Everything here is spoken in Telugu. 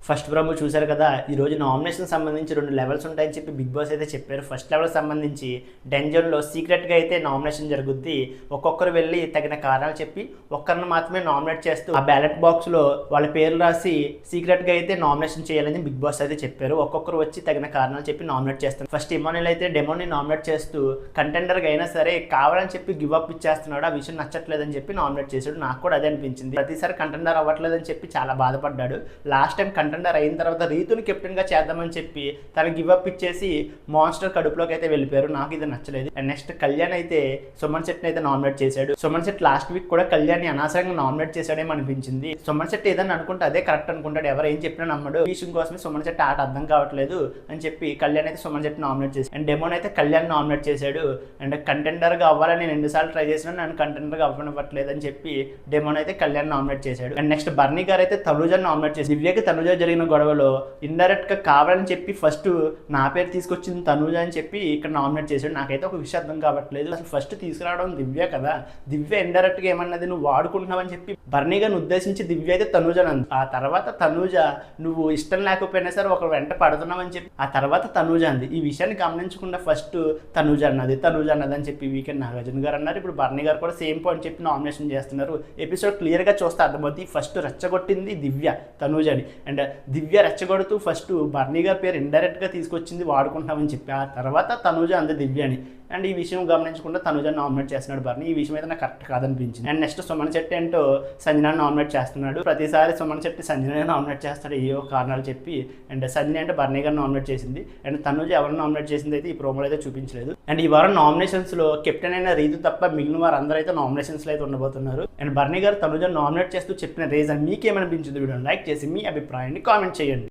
ఫస్ట్ ప్రోమో చూశారు కదా. ఈరోజు నామినేషన్ సంబంధించి 2 లెవెల్స్ ఉంటాయని చెప్పి బిగ్ బాస్ అయితే చెప్పారు. ఫస్ట్ లెవెల్ సంబంధించి డెంజర్లో సీక్రెట్గా అయితే నామినేషన్ జరుగుద్ది. ఒక్కొక్కరు వెళ్ళి తగిన కారణాలు చెప్పి ఒక్కరిని మాత్రమే నామినేట్ చేస్తూ ఆ బ్యాలెట్ బాక్స్లో వాళ్ళ పేర్లు రాసి సీక్రెట్గా అయితే నామినేషన్ చేయాలని బిగ్ బాస్ అయితే చెప్పారు. ఒక్కొక్కరు వచ్చి తగిన కారణాలు చెప్పి నామినేట్ చేస్తారు. ఫస్ట్ ఇమానుయల్ అయితే డెమోని నామినేట్ చేస్తూ కంటెండర్గా అయినా సరే కావాలని చెప్పి గివ్ అప్ ఇచ్చేస్తున్నాడు, ఆ విషయం నచ్చట్లేదని చెప్పి నామినేట్ చేశాడు. నాకు కూడా అదే అనిపించింది. ప్రతిసారి కంటెండర్ అవ్వట్లేదని చెప్పి చాలా బాధపడ్డాడు. లాస్ట్ టైం కంటెండర్ అయిన తర్వాత రీతుని కెప్టెన్గా చేద్దామని చెప్పి తన గివ్ అప్ ఇచ్చేసి మాన్స్టర్ కడుపులోకి అయితే వెళ్ళిపోయారు. నాకు ఇది నచ్చలేదు. అండ్ నెక్స్ట్ కళ్యాణ్ అయితే సుమన్ శెట్టిని అయితే నామినేట్ చేశాడు. సుమన్ శెట్టి లాస్ట్ వీక్ కూడా కళ్యాణ్ని అనవసరంగా నామినేట్ చేశాడేమో అనిపించింది. సుమన్ శెట్టి ఏదన్నా అనుకుంటే అదే కరెక్ట్ అనుకుంటాడు, ఎవరు ఏం చెప్పినా నమ్మడు. ఈ విషయం కోసమే సుమన్ శెట్టి ఆట అర్థం కావట్లేదు అని చెప్పి కళ్యాణ్ అయితే సుమన్ శెట్టి నామినేట్ చేశాడు. అండ్ డెమోన్ అయితే కళ్యాణ్ నామినేట్ చేశాడు. అండ్ కంటెండర్గా అవ్వాలని నేను 2 సార్లు ట్రై చేసినా నన్ను కంటెండర్గా అవ్వనివ్వట్లేదు అని చెప్పి డెమోన్ అయితే కళ్యాణ్ నామినేట్ చేశాడు. అండ్ నెక్స్ట్ బర్నీ గారు అయితే తనుజాని నామినేట్ చేసి దివ్యకి తనుజ జరిగిన గొడవలో ఇండైరెక్ట్ గా కావాలని చెప్పి ఫస్ట్ నా పేరు తీసుకొచ్చింది తనుజ అని చెప్పి ఇక్కడ నామినేట్ చేశాడు. నాకైతే ఒక విషయం అర్థం కావట్లేదు. అసలు ఫస్ట్ తీసుకురావడం దివ్య కదా, దివ్య ఇండైరెక్ట్ గా ఏమన్నది నువ్వు వాడుకుంటున్నావని చెప్పి బర్నీ గారిని ఉద్దేశించి దివ్య అయితే తనుజ అంది. ఆ తర్వాత తనుజ నువ్వు ఇష్టం లేకపోయినా సరే ఒక వెంట పడుతున్నావని చెప్పి ఆ తర్వాత తనుజ అంది. ఈ విషయాన్ని గమనించకుండా ఫస్ట్ తనుజ అన్నది అని చెప్పి వీకెండ్ నాగార్జున గారు అన్నారు. ఇప్పుడు బర్నీ గారు కూడా సేమ్ పాయింట్ చెప్పి నామినేషన్ చేస్తున్నారు. ఎపిసోడ్ క్లియర్ గా చూస్తే అర్థమవుతుంది. ఫస్ట్ రెచ్చగొట్టింది దివ్య తనుజని. అండ్ దివ్య రెచ్చగొడుతూ ఫస్ట్ బర్నీ గారి పేరు ఇండైరెక్ట్గా తీసుకొచ్చింది వాడుకుంటామని చెప్పి ఆ తర్వాత తనుజ అంది దివ్యని. అండ్ ఈ విషయం గమనించకుండా తనుజని నామినేట్ చేస్తున్నాడు బర్నీ. ఈ విషయం అయితే నాకు కరెక్ట్ కాదనిపించింది. అండ్ నెక్స్ట్ సుమన్ శెట్టి ఏంటో సంజనాని నామినేట్ చేస్తున్నాడు. ప్రతిసారి సుమన్ శెట్టి సంజనాని నామినేట్ చేస్తాడు ఏవో కారణాలు చెప్పి. అండ్ సంజన అంటే బర్నీ గారిని నామినేట్ చేసింది. అండ్ తనుజ ఎవరిని నామినేట్ చేసింది అయితే ఈ ప్రోమోలో అయితే చూపించలేదు. అండ్ ఈ వారం నామినేషన్స్లో కెప్టెన్ అయిన రీతు తప్ప మిగిలిన వారు అందరూ అయితే నామినేషన్స్లో అయితే ఉండబోతున్నారు. అండ్ బర్నీ గారు తనుజని నామినేట్ చేస్తూ చెప్పిన రీజన్ మీకేమనిపించింది? వీడియోని లైక్ చేసి మీ అభిప్రాయాన్ని కామెంట్ చేయండి.